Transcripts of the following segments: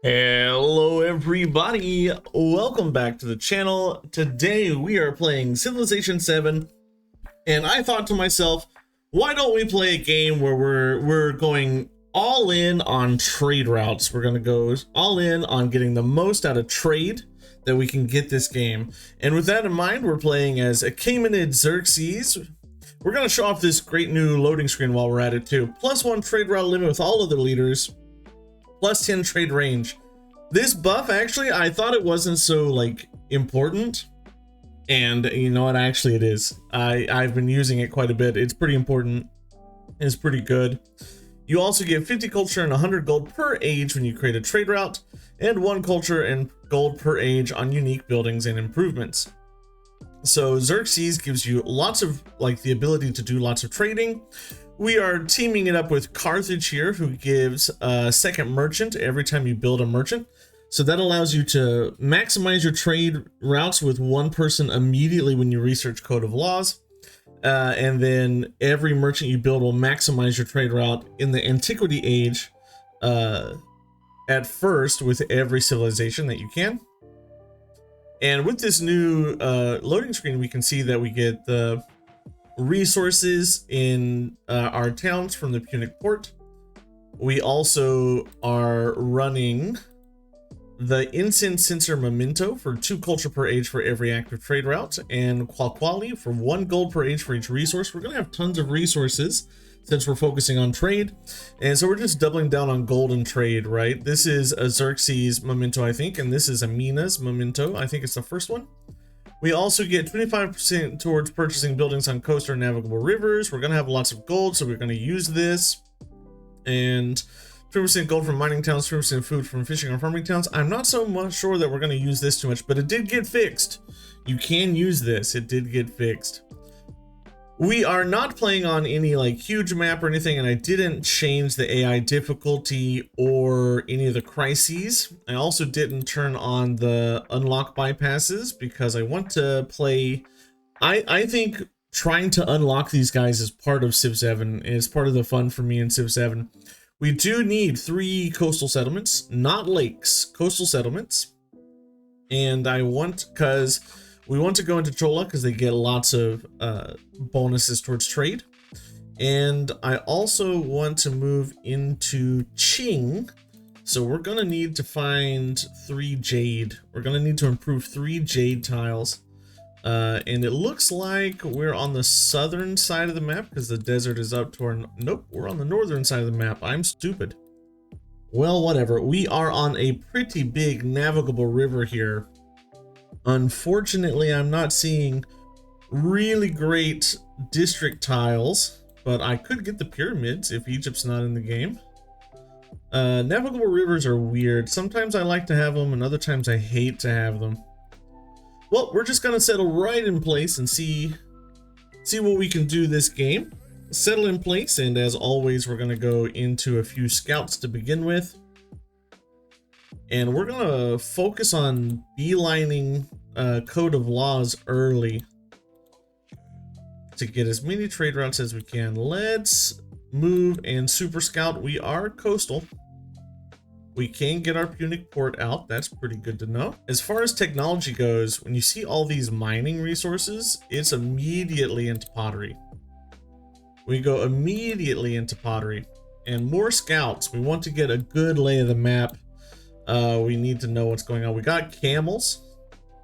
Hello everybody, welcome back to the channel. Today we are playing Civilization 7 and I thought to myself, why don't we play a game where we're going all in on trade routes. We're going to go all in on getting the most out of trade that we can get this game. And with that in mind, we're playing as Achaemenid Xerxes. We're going to show off this great new loading screen while we're at it too. +1 trade route limit with all other leaders. +10 trade range. This buff, actually, I thought it wasn't so like important, and you know what, actually it is. I've been using it quite a bit. It's pretty important. It's pretty good. You also get 50 culture and 100 gold per age when you create a trade route, and 1 culture and gold per age on unique buildings and improvements. So Xerxes gives you lots of like the ability to do lots of trading. We are teaming it up with Carthage here, who gives a second merchant every time you build a merchant. So that allows you to maximize your trade routes with one person immediately when you research Code of Laws. And then every merchant you build will maximize your trade route in the Antiquity Age at first with every civilization that you can. And with this new loading screen, we can see that we get the resources in our towns from the Punic port. We also are running the incense sensor memento for 2 culture per age for every active trade route, and quality for 1 gold per age for each resource. We're gonna have tons of resources since we're focusing on trade, and so we're just doubling down on gold and trade, right? This is a Xerxes memento, I think, and this is a Mina's memento. I think it's the first one. We also get 25% towards purchasing buildings on coast or navigable rivers. We're going to have lots of gold, so we're going to use this. And 3% gold from mining towns, 3% food from fishing and farming towns. I'm not so much sure that we're going to use this too much, but it did get fixed. You can use this. It did get fixed. We are not playing on any like huge map or anything, and I didn't change the AI difficulty or any of the crises. I also didn't turn on the unlock bypasses because I want to play. I think trying to unlock these guys is part of Civ 7. It's part of the fun for me in Civ 7. We do need 3 coastal settlements, not lakes, coastal settlements. And I want, because we want to go into Chola because they get lots of bonuses towards trade. And I also want to move into Qing. So we're going to need to find 3 jade. We're going to need to improve 3 jade tiles. And it looks like we're on the southern side of the map because the desert is up to our... Nope, we're on the northern side of the map. I'm stupid. Well, whatever. We are on a pretty big navigable river here. Unfortunately, I'm not seeing really great district tiles, but I could get the pyramids if Egypt's not in the game. Navigable rivers are weird. Sometimes I like to have them, and other times I hate to have them. Well, we're just gonna settle right in place and see what we can do this game. Settle in place, and as always, we're gonna go into a few scouts to begin with. And we're gonna focus on beelining Code of Laws early to get as many trade routes as we can. Let's move and super scout. We are coastal. We can get our Punic port out. That's pretty good to know. As far as technology goes, when you see all these mining resources, it's immediately into pottery. We go immediately into pottery. And more scouts. We want to get a good lay of the map. We need to know what's going on. We got camels.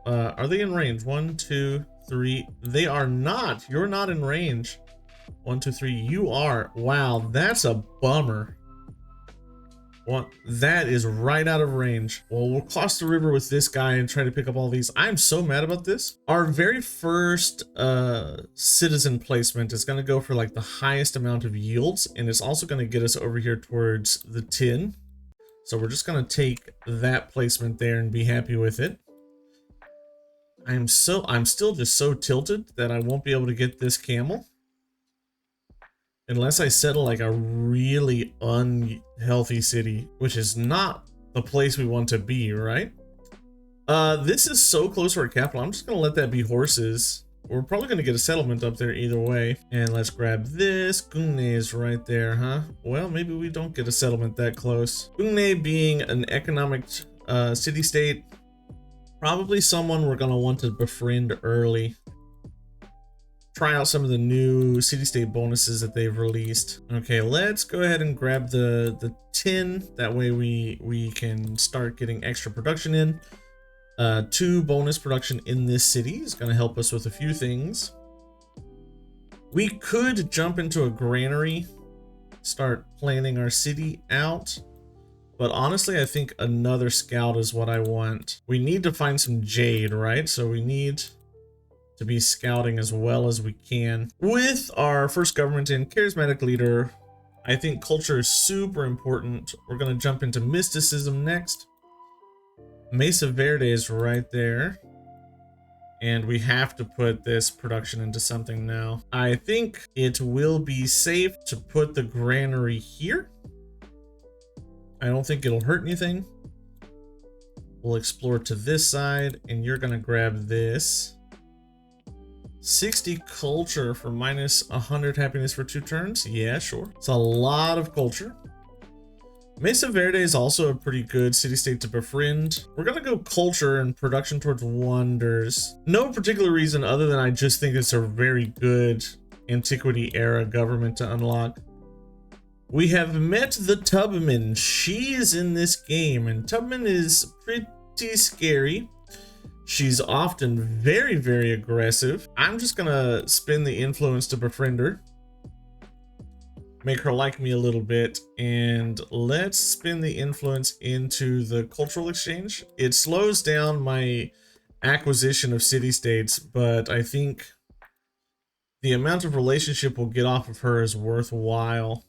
Are they in range? 1, 2, 3. They are not. You're not in range. 1, 2, 3. You are. Wow, that's a bummer. That is right out of range. Well, we'll cross the river with this guy and try to pick up all these. I'm so mad about this. Our very first citizen placement is going to go for like the highest amount of yields, and it's also going to get us over here towards the tin. So we're just going to take that placement there and be happy with it. I'm still just so tilted that I won't be able to get this camel unless I settle like a really unhealthy city, which is not the place we want to be, right? This is so close to our capital. I'm just going to let that be horses. we're probably going to get a settlement up there either way. And let's grab this. Gungne is right there, huh? Well, maybe we don't get a settlement that close. Gungne being an economic city-state, probably someone we're going to want to befriend early. Try out some of the new city-state bonuses that they've released. Okay, let's go ahead and grab the tin. That way we can start getting extra production in. 2 bonus production in this city is going to help us with a few things. We could jump into a granary, start planning our city out. But honestly, I think another scout is what I want. We need to find some jade, right? So we need to be scouting as well as we can. With our first government and charismatic leader, I think culture is super important. We're going to jump into mysticism next. Mesa Verde is right there. And we have to put this production into something now. I think it will be safe to put the granary here. I don't think it'll hurt anything. We'll explore to this side, and you're going to grab this. 60 culture for minus 100 happiness for 2 turns. Yeah, sure. It's a lot of culture. Mesa Verde is also a pretty good city-state to befriend. We're gonna go culture and production towards wonders. No particular reason other than I just think it's a very good antiquity era government to unlock. We have met the Tubman. She is in this game, and Tubman is pretty scary. She's often very, very aggressive. I'm just gonna spin the influence to befriend her. Make her like me a little bit, and let's spin the influence into the cultural exchange. It slows down my acquisition of city-states, but I think the amount of relationship we'll get off of her is worthwhile.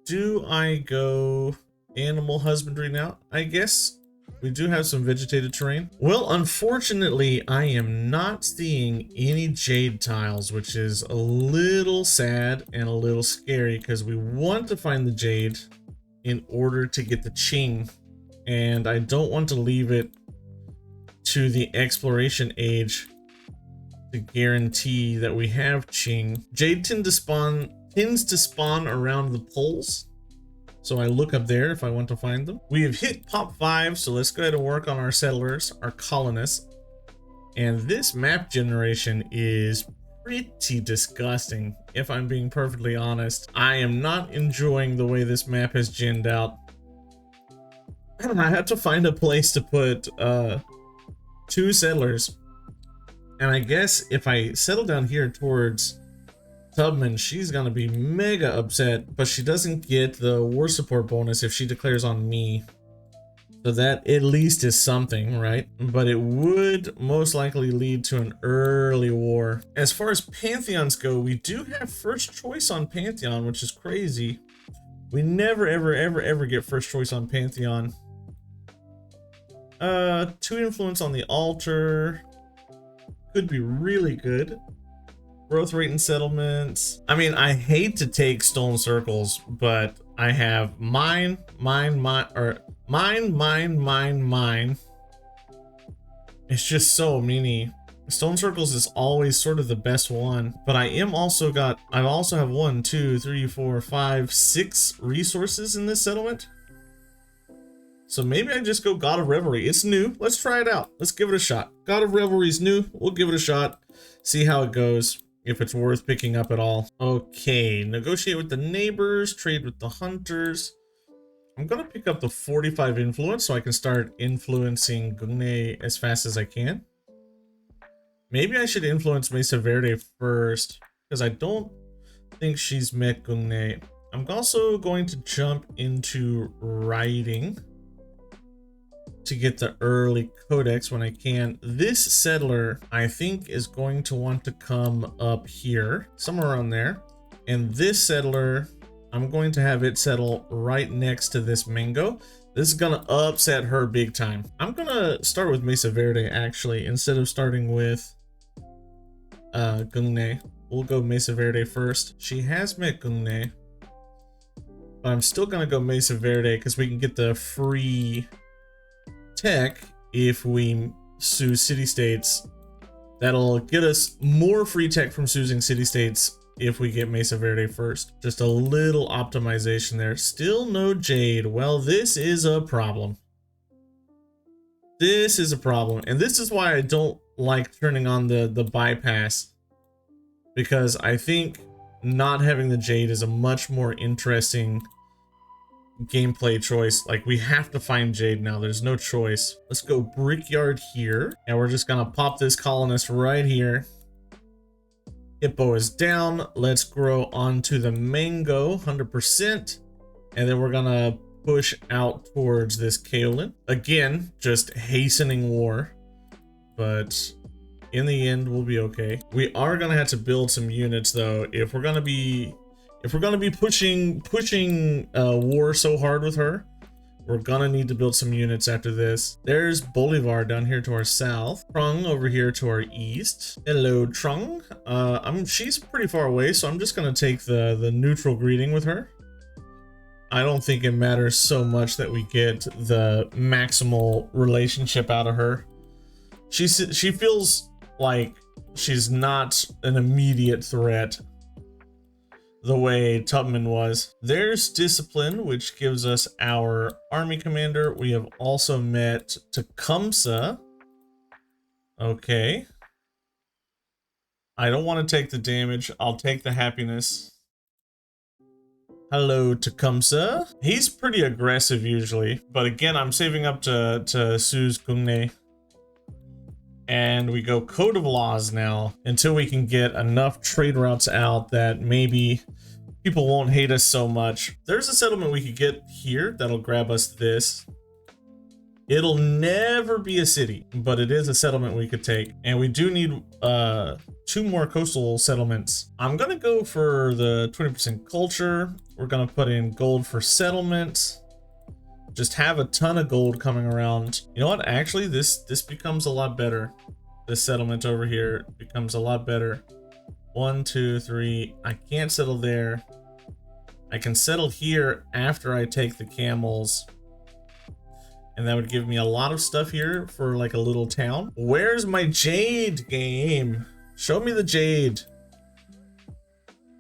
Do I go animal husbandry now? I guess we do have some vegetated terrain. Well, unfortunately, I am not seeing any jade tiles, which is a little sad and a little scary because we want to find the jade in order to get the Qing, and I don't want to leave it to the exploration age to guarantee that we have Qing. Jade tends to spawn around the poles. So I look up there if I want to find them. We have hit pop 5, so let's go ahead and work on our settlers, our colonists. And this map generation is pretty disgusting, if I'm being perfectly honest. I am not enjoying the way this map has ginned out. I had to find a place to put 2 settlers. And I guess if I settle down here towards Tubman, she's gonna be mega upset, but she doesn't get the war support bonus if she declares on me. So that at least is something, right? But it would most likely lead to an early war. As far as pantheons go, we do have first choice on Pantheon, which is crazy. We never, ever get first choice on Pantheon. 2 influence on the altar. Could be really good. Growth rate and settlements. I mean, I hate to take stone circles, but I have mine. It's just so many. Stone circles is always sort of the best one, but I also have 1, 2, 3, 4, 5, 6 resources in this settlement. So maybe I just go God of Revelry. It's new. Let's try it out. Let's give it a shot. God of Revelry is new. We'll give it a shot. See how it goes. If it's worth picking up at all. Okay, negotiate with the neighbors, trade with the hunters. I'm gonna pick up the 45 influence so I can start influencing Gungne as fast as I can. Maybe I should influence Mesa Verde first, because I don't think she's met Gungne. I'm also going to jump into writing to get the early codex when I can. This settler, I think, is going to want to come up here, somewhere around there. And this settler, I'm going to have it settle right next to this mango. This is gonna upset her big time. I'm gonna start with Mesa Verde, actually, instead of starting with Gungne. We'll go Mesa Verde first. She has met Gungne, but I'm still gonna go Mesa Verde because we can get the free tech if we sue city-states That'll get us more free tech from choosing city-states if we get Mesa Verde first. Just a little optimization there. Still no jade. Well, this is a problem. This is a problem. And this is why I don't like turning on the bypass. Because I think not having the jade is a much more interesting gameplay choice. Like, we have to find jade now. There's no choice. Let's go brickyard here. And we're just gonna pop this colonist right here. Hippo is down. Let's grow onto the mango 100%. And then we're gonna push out towards this kaolin. Again, just hastening war. But in the end, we'll be okay. We are gonna have to build some units though. If we're gonna be pushing war so hard with her, we're gonna need to build some units after this. There's Bolivar down here to our south. Trung over here to our east. Hello, Trung. She's pretty far away, so I'm just gonna take the neutral greeting with her. I don't think it matters so much that we get the maximal relationship out of her. She feels like she's not an immediate threat the way Tubman was. There's discipline, which gives us our army commander. We have also met Tecumseh. Okay. I don't want to take the damage. I'll take the happiness. Hello, Tecumseh. He's pretty aggressive usually, but again, I'm saving up to Sue's Gungne. And we go Code of Laws now until we can get enough trade routes out that maybe people won't hate us so much. There's a settlement we could get here that'll grab us this. It'll never be a city, but it is a settlement we could take. And we do need 2 more coastal settlements. I'm gonna go for the 20% culture. We're gonna put in gold for settlement. Just have a ton of gold coming around. You know what? Actually, this becomes a lot better. This settlement over here becomes a lot better. 1, 2, 3. I can't settle there. I can settle here after I take the camels. And that would give me a lot of stuff here for like a little town. Where's my jade game? Show me the jade.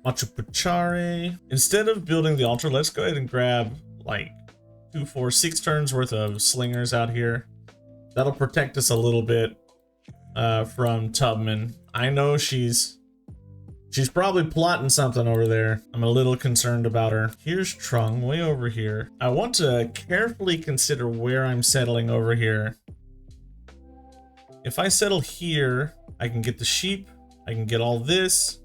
Machu Picchu. Instead of building the altar, let's go ahead and grab like 2, 4, 6 turns worth of slingers out here. That'll protect us a little bit from Tubman. I know she's probably plotting something over there. I'm a little concerned about her. Here's Trung way over here. I want to carefully consider where I'm settling over here. If I settle here, I can get the sheep. I can get all this.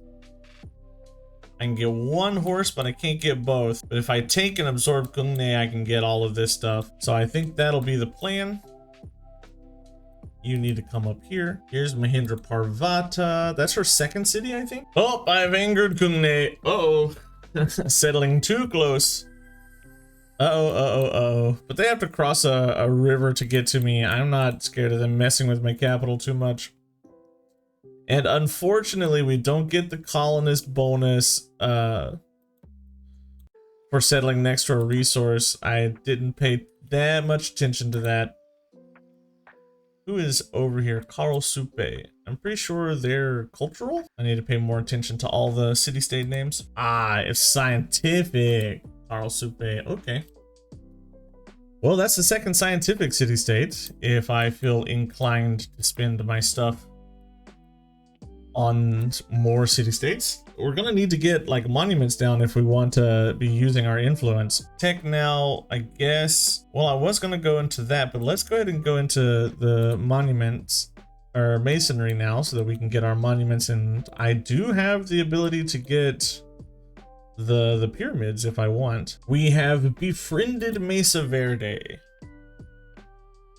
I can get 1 horse, but I can't get both. But if I take and absorb Gungne, I can get all of this stuff. So I think that'll be the plan. You need to come up here. Here's Mahindra Parvata. That's her 2nd city, I think. Oh, I've angered Gungne. Uh-oh. Settling too close. Uh-oh. But they have to cross a river to get to me. I'm not scared of them messing with my capital too much. And unfortunately, we don't get the colonist bonus for settling next to a resource. I didn't pay that much attention to that. Who is over here? Carl Supe. I'm pretty sure they're cultural. I need to pay more attention to all the city-state names. Ah, it's scientific. Carl Supe. Okay. Well, that's the 2nd scientific city-state. If I feel inclined to spend my stuff on more city-states, we're gonna need to get like monuments down if we want to be using our influence. Tech now, I guess. Well, I was gonna go into that, but let's go ahead and go into the monuments or masonry now so that we can get our monuments. And I do have the ability to get the pyramids if I want. We have befriended Mesa Verde.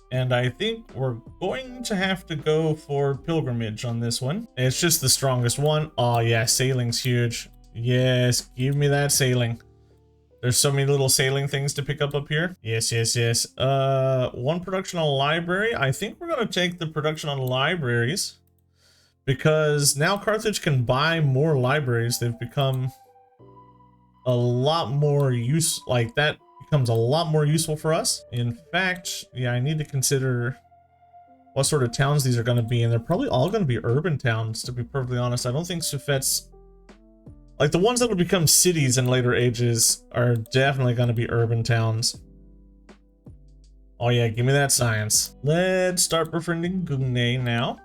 And I think we're going to have to go for pilgrimage on this one. It's just the strongest one. Oh yeah, sailing's huge. Yes, give me that sailing. There's so many little sailing things to pick up here. Yes. 1 production on library. I think we're going to take the production on libraries. Because now Carthage can buy more libraries. They've become a lot more like that. Becomes a lot more useful for us. In fact, yeah, I need to consider what sort of towns these are going to be, and they're probably all going to be urban towns, to be perfectly honest. I don't think Sufet's, like the ones that will become cities in later ages, are definitely going to be urban towns. Oh yeah, give me that science. Let's start befriending Gungne now.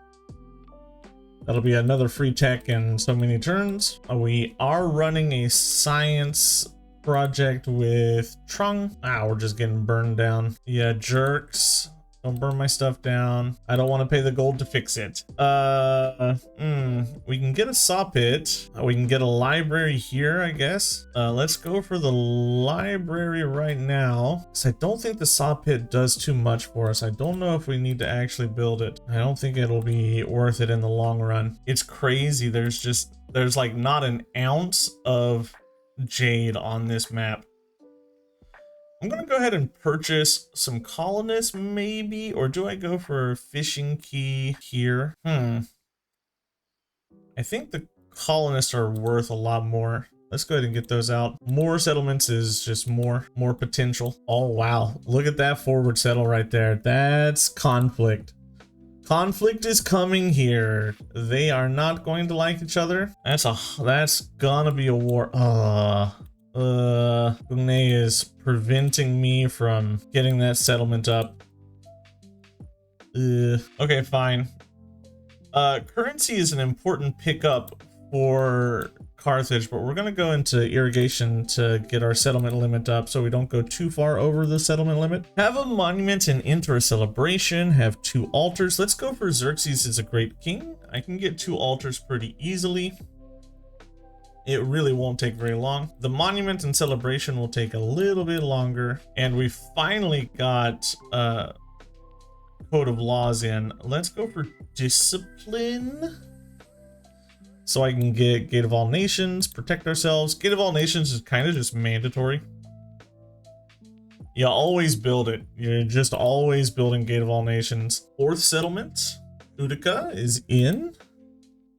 That'll be another free tech in so many turns. We are running a science project with Trung. Ah, we're just getting burned down. Yeah, jerks. Don't burn my stuff down. I don't want to pay the gold to fix it. We can get a saw pit. We can get a library here, I guess. Let's go for the library right now, because I don't think the saw pit does too much for us. I don't know if we need to actually build it. I don't think it'll be worth it in the long run. It's crazy. There's like not an ounce of jade on this map. I'm gonna go ahead and purchase some colonists maybe, or do I go for a fishing key here? I think the colonists are worth a lot more. Let's go ahead and get those out. More settlements is just more potential. Oh wow, look at that forward settle right there. That's conflict. Conflict is coming here. They are not going to like each other. That's gonna be a war. Gungne is preventing me from getting that settlement up. Okay, fine. Currency is an important pickup for Carthage, but we're gonna go into irrigation to get our settlement limit up so we don't go too far over the settlement limit. Have a monument and enter a celebration. Have 2 altars. Let's go for Xerxes is a great king. I can get 2 altars pretty easily. It really won't take very long. The monument and celebration will take a little bit longer. And we finally got code of laws in. Let's go for discipline. So I can get Gate of All Nations, protect ourselves. Gate of All Nations is kind of just mandatory. You always build it. You're just always building Gate of All Nations. 4th settlement, Utica is in.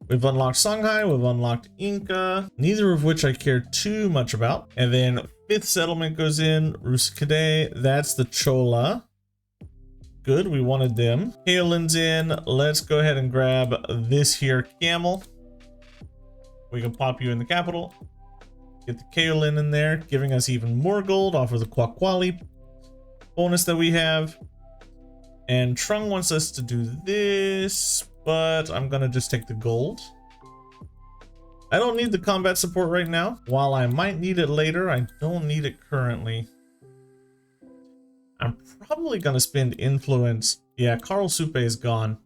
We've unlocked Songhai, we've unlocked Inca, neither of which I care too much about. And then 5th settlement goes in, Ruskade, that's the Chola. Good, we wanted them. Kaolin's in, let's go ahead and grab this here camel. We can pop you in the capital. Get the Kaolin in there, giving us even more gold off of the Kwakwali bonus that we have. And Trung wants us to do this, but I'm gonna just take the gold. I don't need the combat support right now. While I might need it later, I don't need it currently. I'm probably gonna spend influence. Yeah, Karl Supe is gone.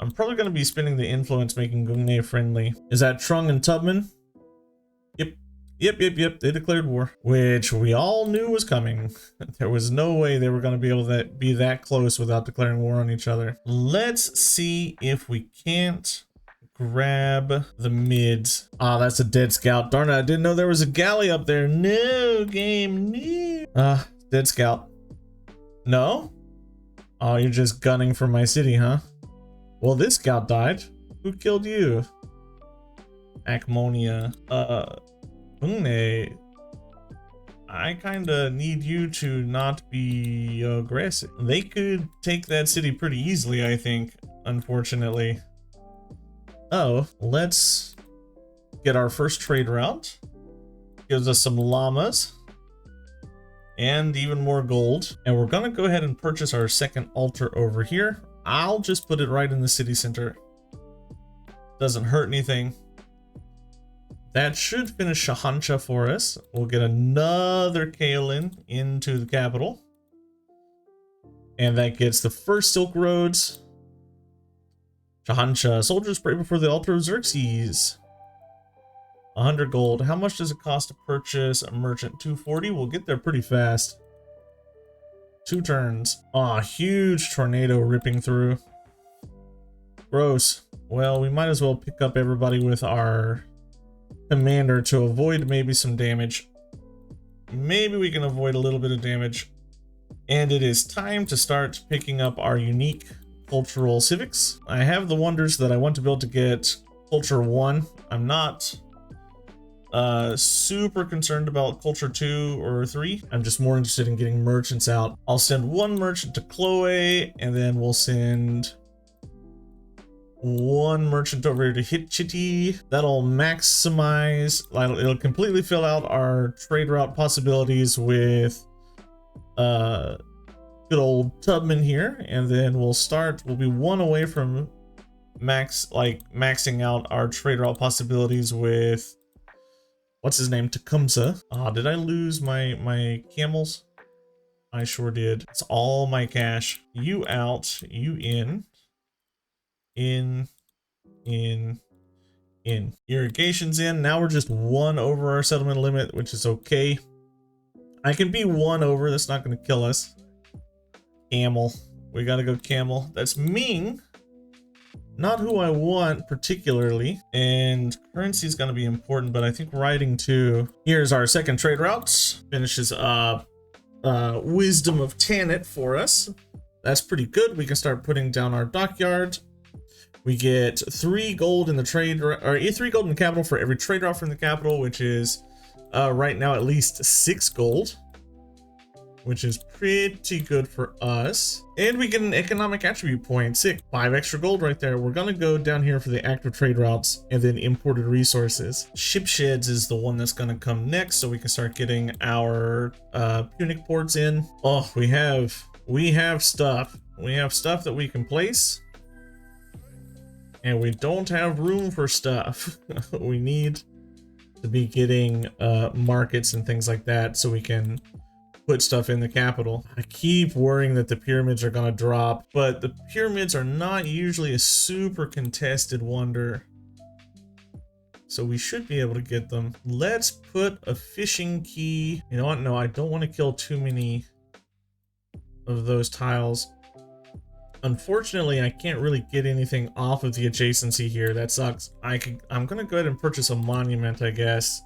I'm probably gonna be spending the influence making Gungne friendly. Is that Trung and Tubman? Yep. They declared war, which we all knew was coming. There was no way they were going to be able to be that close without declaring war on each other. Let's see if we can't grab the mids. Ah, that's a dead scout. Darn it, I didn't know there was a galley up there. No, game, no. Dead scout. No? Oh, you're just gunning for my city, huh? Well, this scout died. Who killed you? Achaemenid. Gungne, I kinda need you to not be aggressive. They could take that city pretty easily, I think, unfortunately. Oh, let's get our first trade route. Gives us some llamas and even more gold. And we're gonna go ahead and purchase our 2nd altar over here. I'll just put it right in the city center. Doesn't hurt anything. That should finish Shahancha for us. We'll get another Kaolin into the capital. And that gets the first Silk Roads. Shahancha, soldiers pray before the altar of Xerxes. 100 gold. How much does it cost to purchase a merchant? 240. We'll get there pretty fast. 2 turns. Aw, huge tornado ripping through. Gross. Well, we might as well pick up everybody with our commander to avoid maybe some damage. Maybe we can avoid a little bit of damage. And it is time to start picking up our unique cultural civics. I have the wonders that I want to be able to get culture 1. I'm not super concerned about culture 2 or 3. I'm just more interested in getting merchants out. I'll send 1 merchant to Chloe, and then we'll send one merchant over here to Hitchity. That'll maximize, it'll completely fill out our trade route possibilities with good old Tubman here, and then we'll be one away from maxing out our trade route possibilities with what's his name, Tecumseh. Did I lose my camels? I sure did. It's all my cash. You out, you in. Irrigation's in. Now we're just one over our settlement limit, which is okay. I can be one over, that's not gonna kill us. Camel. We gotta go camel. That's Ming. Not who I want particularly. And currency is gonna be important, but I think riding too. Here's our second trade routes. Finishes up Wisdom of Tanit for us. That's pretty good. We can start putting down our dockyard. We get 3 gold in the trade, or 3 gold in the capital for every trade route from the capital, which is right now at least 6 gold, which is pretty good for us. And we get an economic attribute point. Sick. 5 extra gold right there. We're gonna go down here for the active trade routes and then imported resources. Ship sheds is the one that's gonna come next, so we can start getting our Punic ports in. Oh, we have stuff. We have stuff that we can place. And we don't have room for stuff. We need to be getting markets and things like that so we can put stuff in the capital. I keep worrying that the pyramids are gonna drop, but the pyramids are not usually a super contested wonder. So we should be able to get them. Let's put a fishing key. You know what? No, I don't want to kill too many of those tiles. Unfortunately, I can't really get anything off of the adjacency here. That sucks. I'm gonna go ahead and purchase a monument, I guess,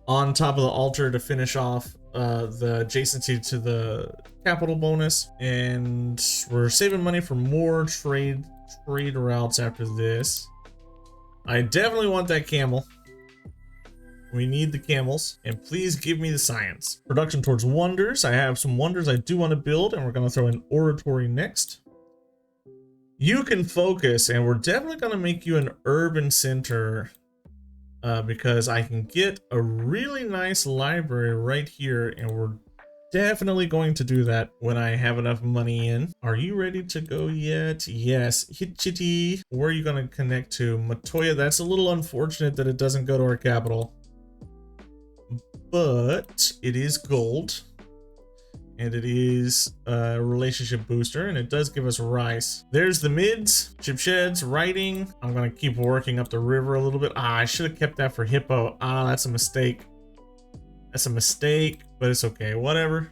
on top of the altar to finish off the adjacency to the capital bonus. And we're saving money for more trade routes after this. I definitely want that camel. We need the camels, and please give me the science. Production towards wonders. I have some wonders I do want to build, and we're going to throw in oratory next. You can focus, and we're definitely going to make you an urban center because I can get a really nice library right here, and we're definitely going to do that when I have enough money in. Are you ready to go yet? Yes. Hitchity. Where are you going to connect to? Matoya. That's a little unfortunate that it doesn't go to our capital. But it is gold, and it is a relationship booster, and it does give us rice. There's the mids, ship sheds, writing. I'm gonna keep working up the river a little bit. I should have kept that for hippo. That's a mistake. That's a mistake, but it's okay. Whatever.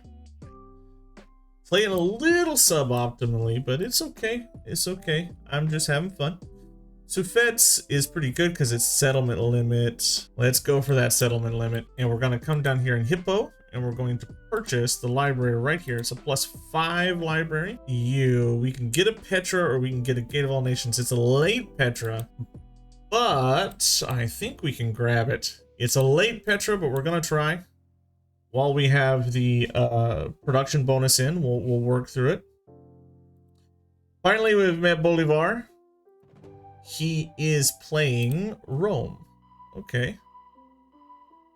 Playing a little suboptimally, but it's okay. It's okay. I'm just having fun. Sufets is pretty good because it's settlement limit. Let's go for that settlement limit. And we're going to come down here in Hippo, and we're going to purchase the library right here. It's a +5 library. We can get a Petra, or we can get a Gate of All Nations. It's a late Petra, but I think we can grab it. It's a late Petra, but we're going to try. While we have the production bonus in, we'll work through it. Finally, we've met Bolivar. He is playing Rome. Okay.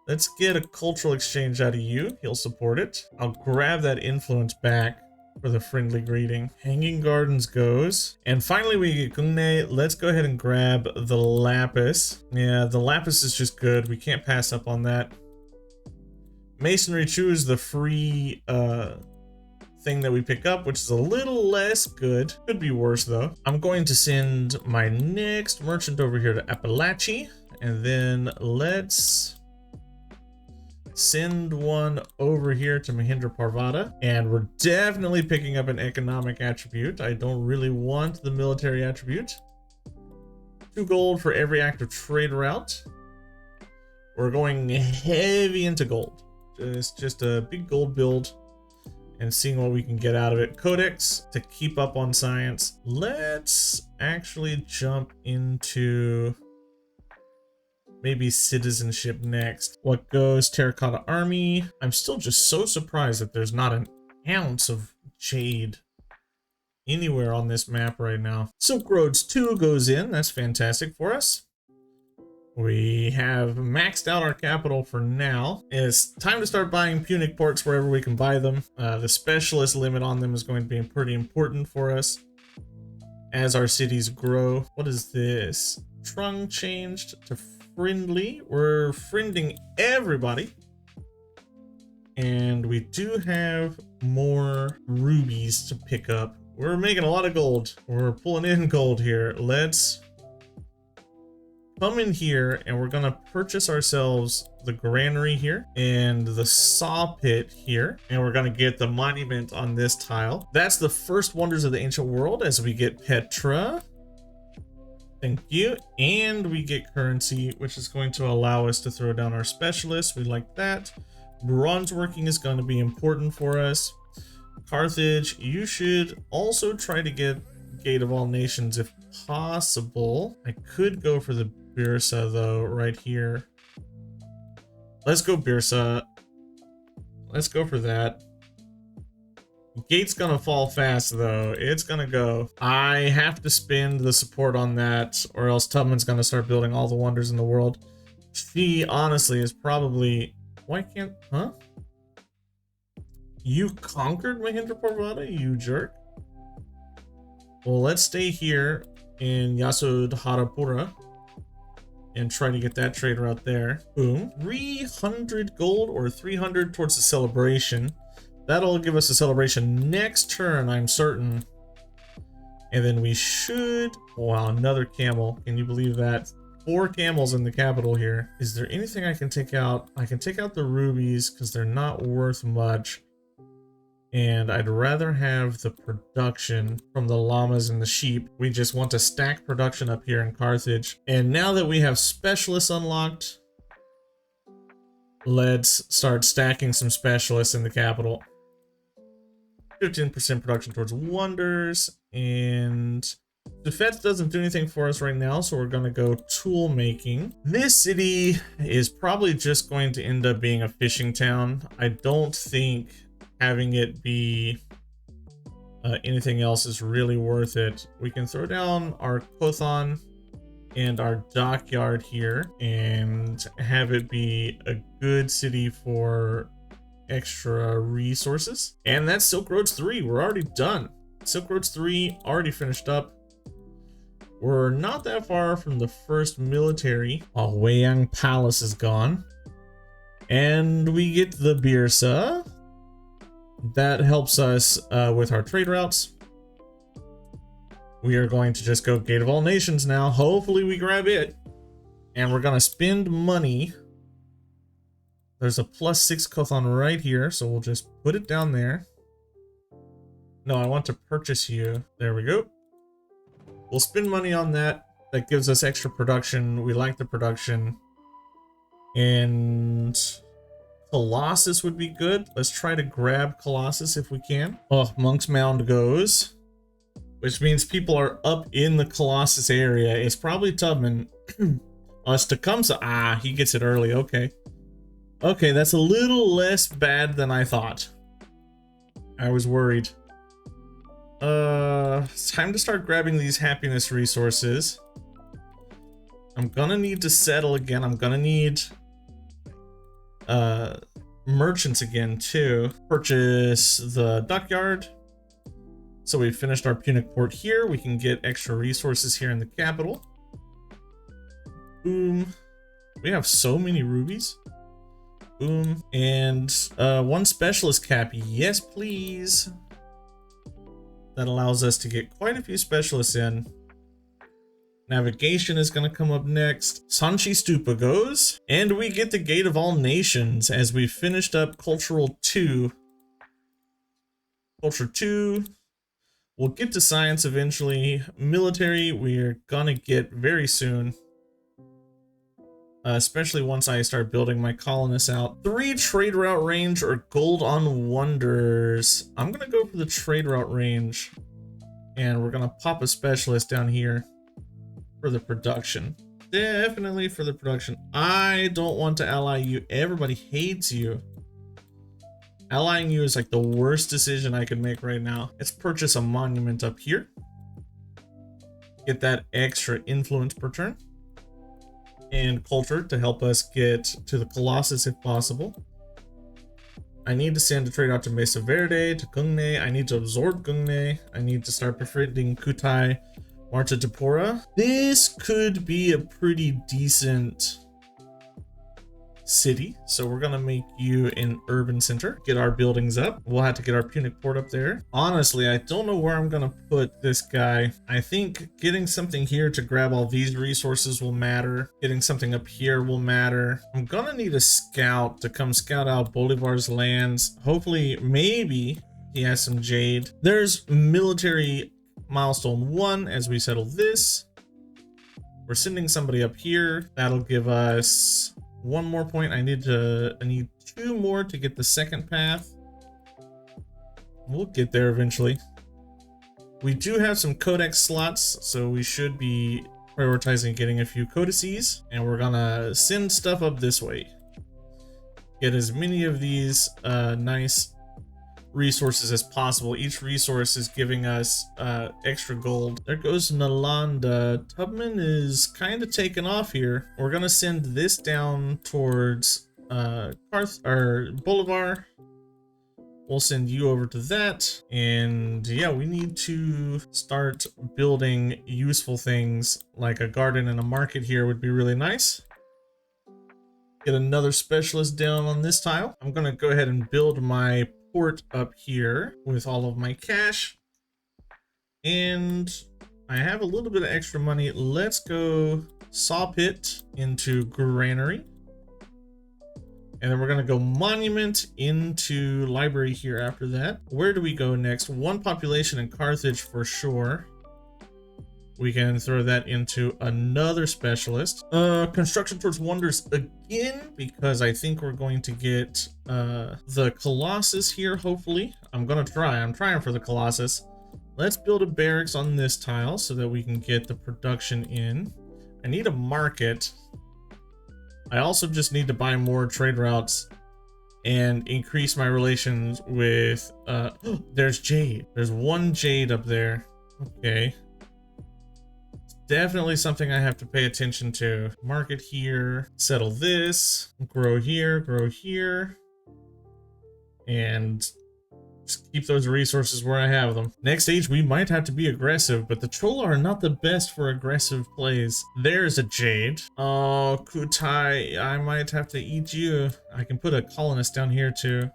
Let's get a cultural exchange out of you. He'll support it. I'll grab that influence back for the friendly greeting. Hanging Gardens goes. And finally we get Gungne. Let's go ahead and grab the Lapis. Yeah, the Lapis is just good. We can't pass up on that. Masonry choose the free thing that we pick up, which is a little less good. Could be worse though. I'm going to send my next merchant over here to Appalachia, and then let's send one over here to Mahindra Parvata, and we're definitely picking up an economic attribute. I don't really want the military attribute. 2 gold for every active trade route. We're going heavy into gold. It's just a big gold build and seeing what we can get out of it. Codex to keep up on science. Let's actually jump into maybe citizenship next. What goes? Terracotta Army. I'm still just so surprised that there's not an ounce of jade anywhere on this map right now. Silk Roads 2 goes in. That's fantastic for us. We have maxed out our capital for now. It's time to start buying Punic ports wherever we can buy them. The specialist limit on them is going to be pretty important for us as our cities grow. What is this? Trung changed to friendly. We're friending everybody. And we do have more rubies to pick up. We're making a lot of gold. We're pulling in gold here. Let's come in here and we're gonna purchase ourselves the granary here and the saw pit here, and we're gonna get the monument on this tile. That's the first wonders of the ancient world as we get Petra. Thank you. And we get currency, which is going to allow us to throw down our specialists. We like that. Bronze working is going to be important for us. Carthage, you should also try to get Gate of All Nations if possible. I could go for the Birsa though, right here. Let's go Birsa. Let's go for that. Gate's gonna fall fast though. It's gonna go. I have to spend the support on that, or else Tubman's gonna start building all the wonders in the world. She honestly is probably... Why can't... Huh? You conquered Mahindra Parvata, you jerk. Well, let's stay here in Yasodharapura and try to get that trade route there. Boom. 300 gold or 300 towards the celebration. That'll give us a celebration next turn, I'm certain. And then we should... Wow, another camel. Can you believe that? 4 camels in the capital here. Is there anything I can take out? I can take out the rubies because they're not worth much. And I'd rather have the production from the llamas and the sheep. We just want to stack production up here in Carthage. And now that we have specialists unlocked, let's start stacking some specialists in the capital. 15% production towards wonders, and defense doesn't do anything for us right now, so we're gonna go tool making. This city is probably just going to end up being a fishing town. I don't think having it be anything else is really worth it. We can throw down our Kothon and our dockyard here and have it be a good city for extra resources. And that's Silk Roads 3. We're already done. Silk Roads 3 already finished up. We're not that far from the first military. Oh, Weiyang Palace is gone. And we get the Birsa. That helps us with our trade routes. We are going to just go Gate of All Nations now. Hopefully we grab it. And we're gonna spend money. There's a +6 Kothon right here, so we'll just put it down there. No, I want to purchase you. There we go. We'll spend money on that. That gives us extra production. We like the production. And Colossus would be good. Let's try to grab Colossus if we can. Oh, Monk's Mound goes. Which means people are up in the Colossus area. It's probably Tubman. Us Tecumseh. Ah, he gets it early. Okay. Okay, that's a little less bad than I thought. I was worried. It's time to start grabbing these happiness resources. I'm gonna need to settle again. I'm gonna need merchants again too. Purchase the dockyard. So we finished our Punic port here. We can get extra resources here in the capital. Boom. We have so many rubies. Boom. And 1 specialist cap. Yes, please. That allows us to get quite a few specialists in. Navigation is going to come up next. Sanchi Stupa goes. And we get the Gate of All Nations as we finished up Cultural 2. Culture 2. We'll get to science eventually. Military, we're going to get very soon. Especially once I start building my colonists out. 3 trade route range or gold on wonders. I'm gonna go for the trade route range, and we're gonna pop a specialist down here for the production. Definitely for the production. I don't want to ally you. Everybody hates you. Allying you is like the worst decision I could make right now. Let's purchase a monument up here. Get that extra influence per turn. And culture to help us get to the Colossus if possible. I need to send a trade out to Mesa Verde, to Gungne. I need to absorb Gungne. I need to start befriending Kutai, Marta Depora. This could be a pretty decent city, so we're gonna make you an urban center, get our buildings up. We'll have to get our Punic port up there. Honestly, I don't know where I'm gonna put this guy. I think getting something here to grab all these resources will matter. Getting something up here will matter. I'm gonna need a scout to come scout out Bolivar's lands. Hopefully, maybe he has some jade. There's military milestone 1 as we settle this. We're sending somebody up here. That'll give us 1 more point. I need 2 more to get the second path. We'll get there eventually. We do have some codex slots, so we should be prioritizing getting a few codices, and we're gonna send stuff up this way. Get as many of these nice resources as possible. Each resource is giving us extra gold. There goes Nalanda. Tubman is kind of taken off here. We're gonna send this down towards Bolivar. We'll send you over to that, and yeah, we need to start building useful things like a garden and a market here would be really nice. Get another specialist down on this tile. I'm gonna go ahead and build my port up here with all of my cash, and I have a little bit of extra money. Let's go saw pit into granary, and then we're gonna go monument into library here after that. Where do we go next? 1 population in Carthage for sure. We can throw that into another specialist. Construction towards wonders again, because I think we're going to get the Colossus here, hopefully. I'm trying for the Colossus. Let's build a barracks on this tile so that we can get the production in. I need a market. I also just need to buy more trade routes and increase my relations with, there's jade. There's 1 jade up there. Okay. Definitely something I have to pay attention to. Market here, settle this, grow here, and just keep those resources where I have them. Next stage, we might have to be aggressive, but the Chola are not the best for aggressive plays. There's a jade. Oh, Kutai, I might have to eat you. I can put a colonist down here too.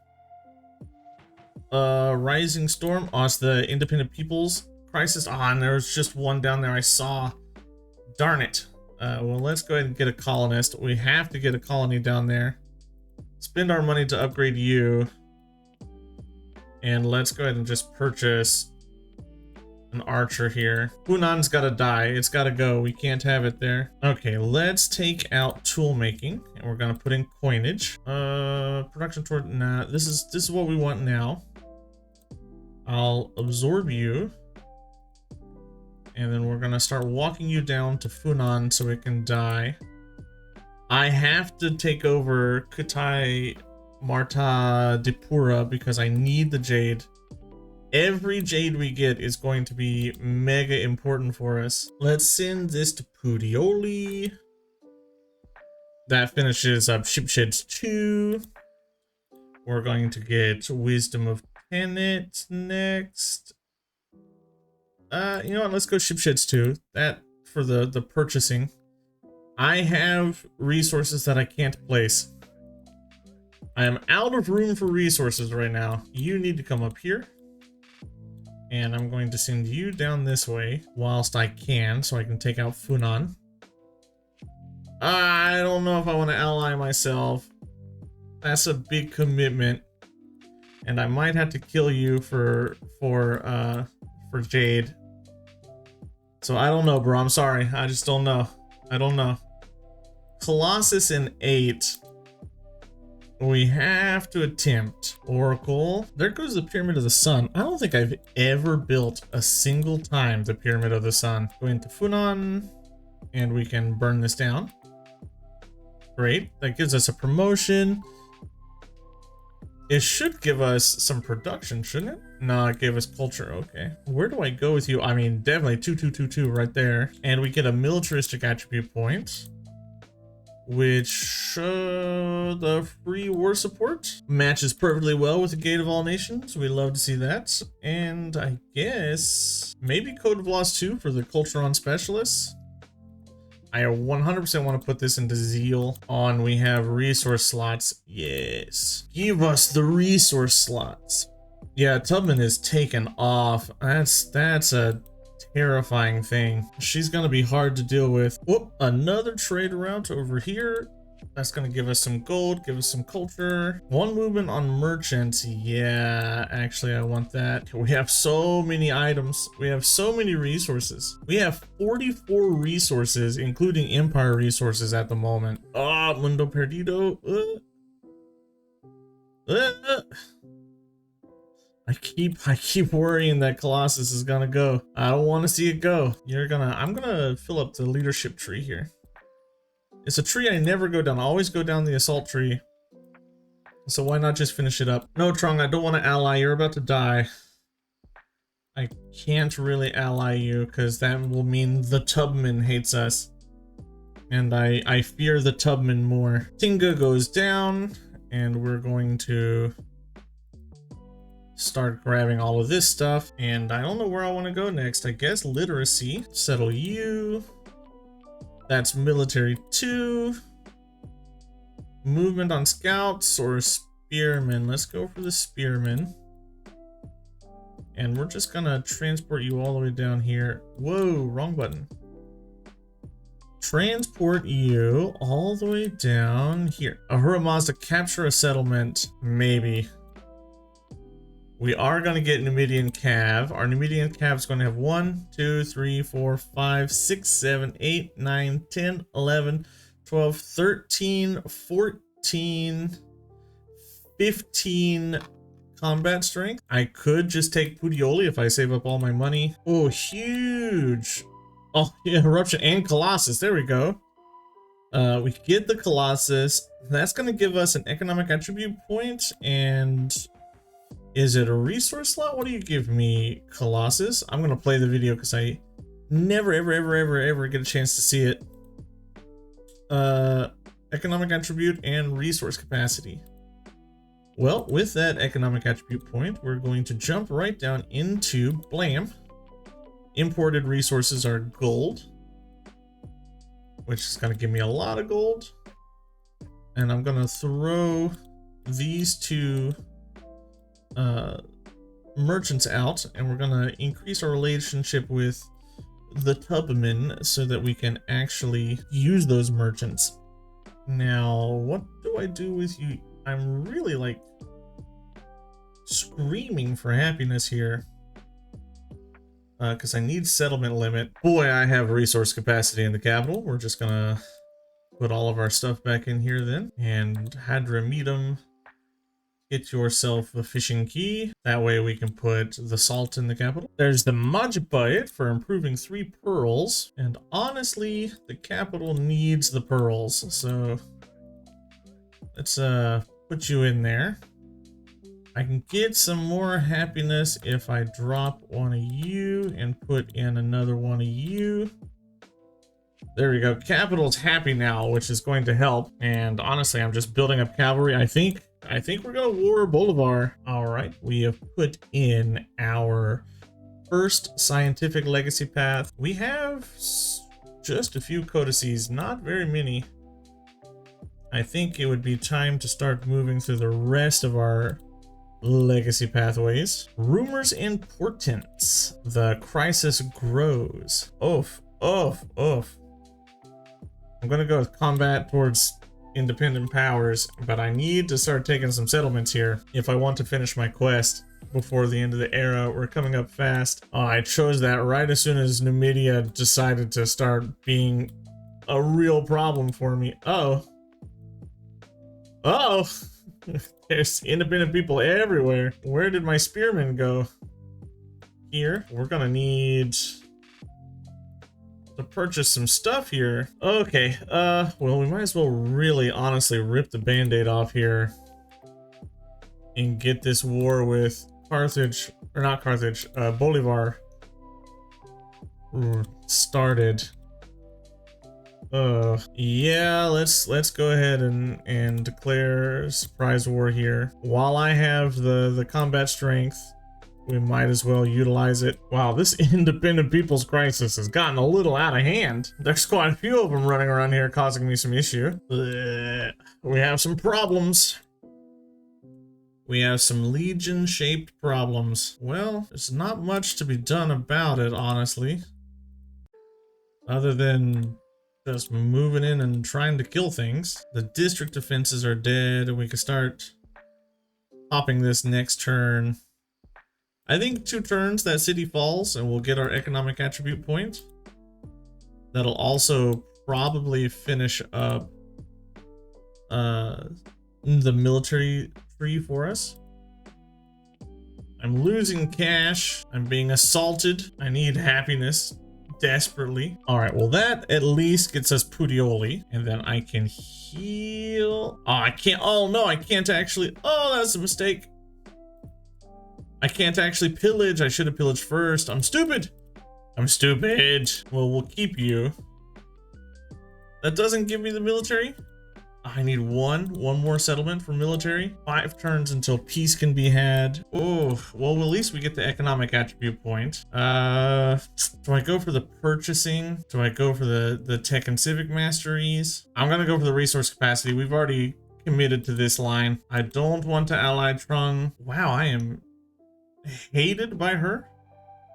Rising Storm. Oh, it's the Independent Peoples Crisis. Ah, and there's just 1 down there I saw. Darn it. Well, let's go ahead and get a colonist. We have to get a colony down there. Spend our money to upgrade you. And let's go ahead and just purchase an archer here. Hunan's gotta die. It's gotta go. We can't have it there. Okay, let's take out tool making, and we're gonna put in coinage. Production toward, nah, this is what we want now. I'll absorb you. And then we're gonna start walking you down to Funan so it can die. I have to take over Kutai Marta Depura because I need the jade. Every jade we get is going to be mega important for us. Let's send this to Pudioli. That finishes up Shipsheds 2. We're going to get Wisdom of Tenet next. You know what? Let's go Shipsheds 2. That for the purchasing. I have resources that I can't place. I am out of room for resources right now. You need to come up here. And I'm going to send you down this way whilst I can, so I can take out Funan. I don't know if I want to ally myself. That's a big commitment. And I might have to kill you for Jade. So I don't know, bro. I'm sorry. I just don't know. I don't know. Colossus in 8. We have to attempt. Oracle. There goes the Pyramid of the Sun. I don't think I've ever built a single time the Pyramid of the Sun. Go into Funan, and we can burn this down. Great. That gives us a promotion. It should give us some production, shouldn't it? No, it gave us culture. Okay. Where do I go with you? I mean, definitely 2222 right there. And we get a militaristic attribute point, which the free war support matches perfectly well with the Gate of All Nations. We love to see that. And I guess maybe Code of Laws 2 for the culture on specialists. I 100% want to put this into Zeal on. We have resource slots. Yes. Give us the resource slots. Yeah, Tubman is taken off. That's a terrifying thing. She's going to be hard to deal with. Whoop, another trade route over here. That's going to give us some gold, give us some culture. One movement on merchants. Yeah, actually, I want that. We have so many items. We have so many resources. We have 44 resources, including empire resources at the moment. Ah, Mundo Perdido. I keep worrying that Colossus is gonna go. I don't want to see it go. I'm gonna fill up the leadership tree here. It's a tree I never go down. I always go down the assault tree. So why not just finish it up? No, Trong, I don't want to ally. You're about to die. I can't really ally you because that will mean the Tubman hates us. And I fear the Tubman more. Tinga goes down and we're going to start grabbing all of this stuff. And I don't know where I want to go next. I guess literacy. Settle you. That's military 2. Movement on scouts or spearmen. Let's go for the spearmen. And we're just gonna transport you all the way down here. Whoa, wrong button. Transport you all the way down here. Ahura Mazda, capture a settlement. Maybe. We are going to get Numidian Cav. Our Numidian Cav is going to have 1, 2, 3, 4, 5, 6, 7, 8, 9, 10, 11, 12, 13, 14, 15 combat strength. I could just take Pudioli if I save up all my money. Oh, huge. Oh, yeah, Eruption and Colossus. There we go. We get the Colossus. That's going to give us an economic attribute point and... Is it a resource slot? What do you give me, Colossus? I'm gonna play the video because I never ever get a chance to see it. Economic attribute and resource capacity. Well, with that economic attribute point, we're going to jump right down into Blam. Imported resources are gold, which is gonna give me a lot of gold. And I'm gonna throw these two merchants out, and we're gonna increase our relationship with the Tubman so that we can actually use those merchants. Now, what do I do with you? I'm really like screaming for happiness here because I need settlement limit. Boy, I have resource capacity in the capital. We're just gonna put all of our stuff back in here then, and Hadramedum. Get yourself a fishing key. That way we can put the salt in the capital. There's the Majapahit for improving 3 pearls. And honestly, the capital needs the pearls. So let's put you in there. I can get some more happiness if I drop one of you and put in another one of you. There we go. Capital's happy now, which is going to help. And honestly, I'm just building up cavalry. I think we're gonna war Bolivar. All right, we have put in our first scientific legacy path. We have just a few codices, not very many. I think it would be time to start moving through the rest of our legacy pathways. Rumors and portents. The crisis grows. Oof, oof, oof. I'm gonna go with combat towards independent powers, but I need to start taking some settlements here if I want to finish my quest before the end of the era. We're coming up fast. I chose that right as soon as Numidia decided to start being a real problem for me. Oh, there's independent people everywhere. Where did my spearmen go? Here. We're gonna need to purchase some stuff here. Okay, well, we might as well really honestly rip the band-aid off here. and get this war with Carthage, or not Carthage, Bolivar started. Yeah, let's go ahead and declare surprise war here. While I have the combat strength, we might as well utilize it. Wow, this independent people's crisis has gotten a little out of hand. There's quite a few of them running around here causing me some issue. We have some problems. We have some legion-shaped problems. Well, there's not much to be done about it, honestly. Other than just moving in and trying to kill things. The district defenses are dead, and we can start popping this next turn. I think 2 turns that city falls, and we'll get our economic attribute point. That'll also probably finish up the military tree for us. I'm losing cash. I'm being assaulted. I need happiness desperately. All right, well, that at least gets us Puteoli, and then I can heal. Oh, I can't. Oh no, I can't actually. Oh, that's a mistake. I can't actually pillage. I should have pillaged first. I'm stupid. I'm stupid. Well, we'll keep you. That doesn't give me the military. I need one more settlement for military. 5 turns until peace can be had. Oh, well, at least we get the economic attribute point. Do I go for the purchasing? Do I go for the tech and civic masteries? I'm gonna go for the resource capacity. We've already committed to this line. I don't want to ally Trung. Wow, I am hated by her.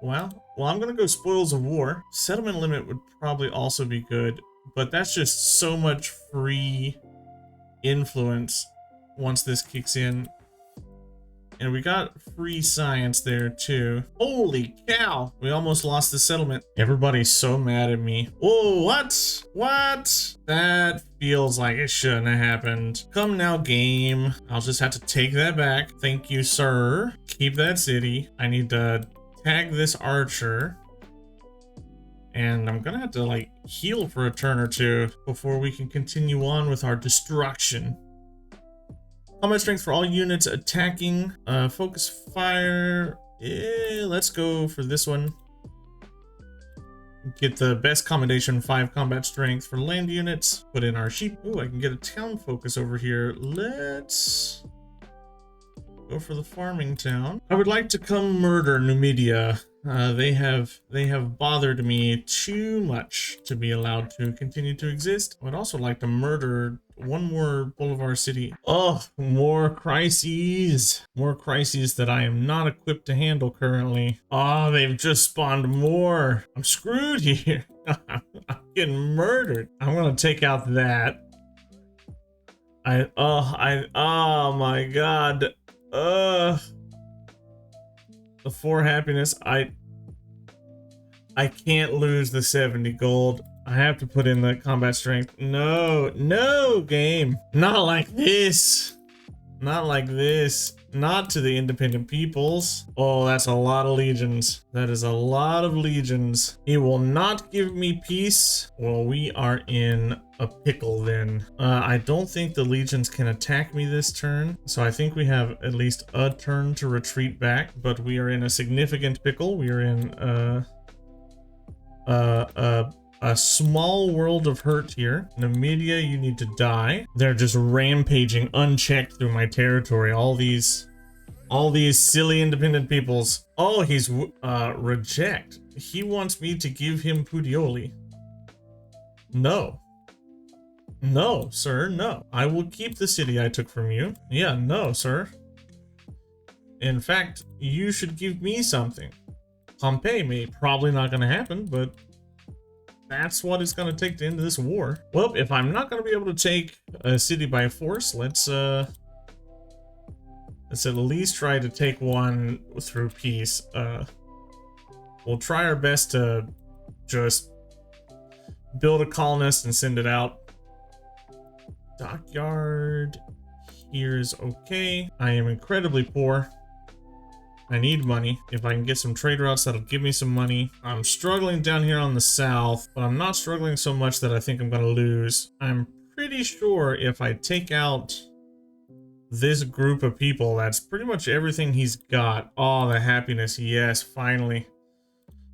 Wow. Well, I'm gonna go spoils of war. Settlement limit would probably also be good, but that's just so much free influence once this kicks in. And we got free science there too. Holy cow, we almost lost the settlement. Everybody's so mad at me. Whoa, what? That feels like it shouldn't have happened. Come now, game. I'll just have to take that back. Thank you, sir. Keep that city. I need to tag this archer. And I'm gonna have to like heal for a turn or two before we can continue on with our destruction. Combat strength for all units attacking. Focus fire. Yeah, let's go for this one. Get the best commendation, 5 combat strength for land units. Put in our sheep. Ooh, I can get a town focus over here. Let's go for the farming town. I would like to come murder Numidia. They have bothered me too much to be allowed to continue to exist. I would also like to murder one more Bolivar city. Oh, more crises. More crises that I am not equipped to handle currently. Oh, they've just spawned more. I'm screwed here. I'm getting murdered. I'm gonna take out that. Oh my god. The 4 happiness. I can't lose the 70 gold. I have to put in the combat strength. No, game. Not like this. Not like this. Not to the independent peoples. Oh, that's a lot of legions. That is a lot of legions. He will not give me peace. Well, we are in a pickle then. I don't think the legions can attack me this turn. So I think we have at least a turn to retreat back, but we are in a significant pickle. We are in a small world of hurt here. Numidia, you need to die. They're just rampaging unchecked through my territory. All these silly independent peoples. Oh, he's reject. He wants me to give him Puteoli. No, sir, no. I will keep the city I took from you. Yeah, no, sir. In fact, you should give me something. Pompeii probably not gonna happen, but that's what it's gonna take to end this war. Well, if I'm not gonna be able to take a city by force, let's at least try to take one through peace. We'll try our best to just build a colonist and send it out. Dockyard here is okay. I am incredibly poor. I need money. If I can get some trade routes, that'll give me some money. I'm struggling down here on the south, but I'm not struggling so much that I think I'm gonna lose. I'm pretty sure if I take out this group of people. That's pretty much everything he's got. Oh, the happiness. Yes, finally.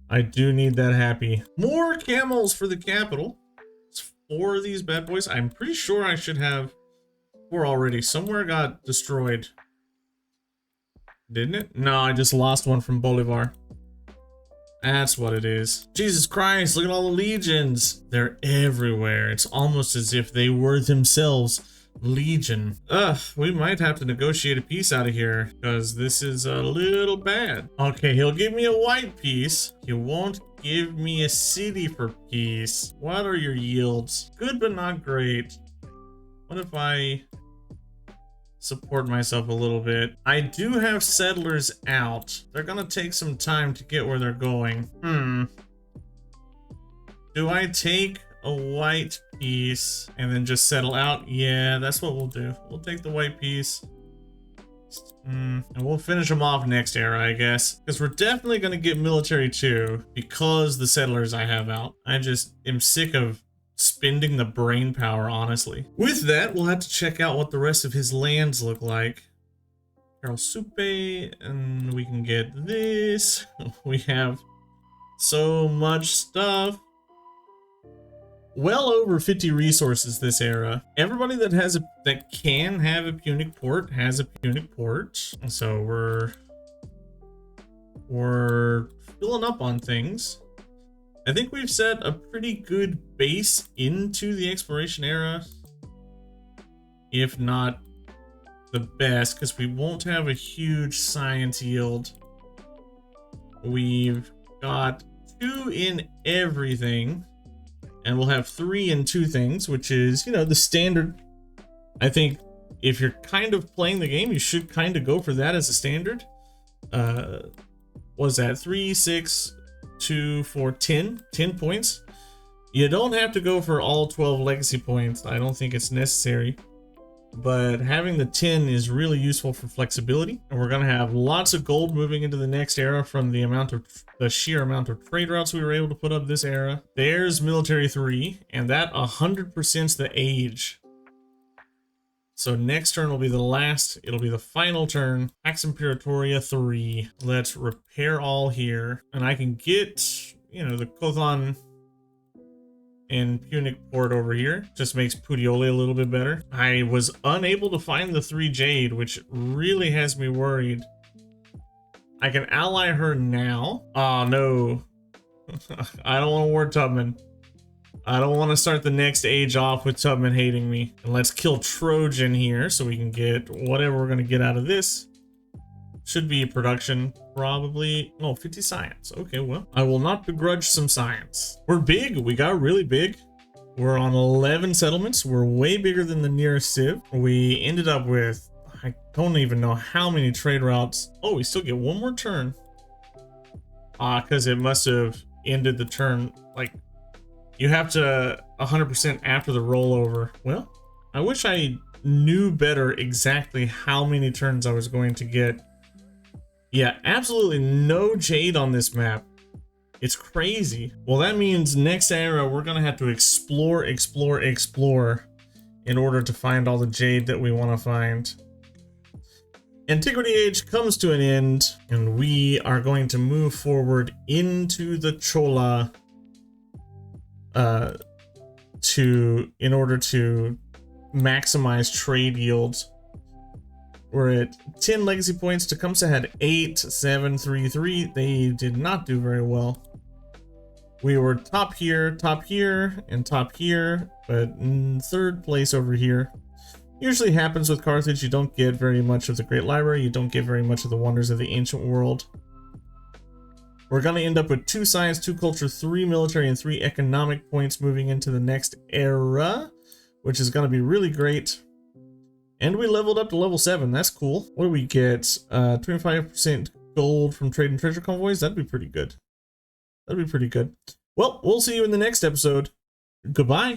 I do need that happy. More camels for the capital. It's 4 of these bad boys. I'm pretty sure I should have 4 already. Somewhere got destroyed. Didn't it? No, I just lost one from Bolivar. That's what it is. Jesus Christ, look at all the legions. They're everywhere. It's almost as if they were themselves legion. Ugh, we might have to negotiate a peace out of here because this is a little bad. Okay, he'll give me a white peace. He won't give me a city for peace. What are your yields? Good, but not great. What if I support myself a little bit? I do have settlers out. They're gonna take some time to get where they're going. Do I take a white piece and then just settle out? Yeah, that's what we'll do. We'll take the white piece. And we'll finish them off next era, I guess. Because we're definitely gonna get military too, because the settlers I have out. I just am sick of spending the brain power, honestly. With that, we'll have to check out what the rest of his lands look like. Carol Supe, and we can get this. We have so much stuff. Well over 50 resources this era. Everybody that has that can have a Punic port has a Punic port. So we're filling up on things. I think we've set a pretty good base into the exploration era, if not the best, because we won't have a huge science yield. We've got 2 in everything, and we'll have 3 in 2 things, which is, you know, the standard. I think if you're kind of playing the game, you should kind of go for that as a standard. What was that? 3, 6, 2, 4, 10 points. You don't have to go for all 12 legacy points. I don't think it's necessary, but having the 10 is really useful for flexibility. And we're going to have lots of gold moving into the next era from the sheer amount of trade routes we were able to put up this era. There's military 3, and that 100%'s the age. So next turn will be the last, it'll be the final turn. Pax Imperatoria 3. Let's repair all here. And I can get, you know, the Kothon and Punic port over here. Just makes Puteoli a little bit better. I was unable to find the 3 Jade, which really has me worried. I can ally her now. Oh no. I don't want to war Tubman. I don't want to start the next age off with Tubman hating me. And let's kill Trojan here so we can get whatever we're going to get out of this. Should be production, probably. Oh, 50 science. Okay, well, I will not begrudge some science. We're big. We got really big. We're on 11 settlements. We're way bigger than the nearest civ. We ended up with, I don't even know how many trade routes. Oh, we still get 1 more turn. Because it must have ended the turn, like, you have to 100% after the rollover. Well, I wish I knew better exactly how many turns I was going to get. Yeah, absolutely no jade on this map. It's crazy. Well, that means next era we're gonna have to explore in order to find all the jade that we want to find. Antiquity Age comes to an end, and we are going to move forward into the Chola in order to maximize trade yields. We're at 10 legacy points. Tecumseh had 8, 7, 3, 3. They did not do very well. We were top here, and top here, but in 3rd place over here. Usually happens with Carthage. You don't get very much of the Great Library. You don't get very much of the wonders of the ancient world. We're going to end up with 2 science, 2 culture, 3 military, and 3 economic points moving into the next era, which is going to be really great. And we leveled up to level 7. That's cool. What do we get? 25% gold from trade and treasure convoys. That'd be pretty good. That'd be pretty good. Well, we'll see you in the next episode. Goodbye.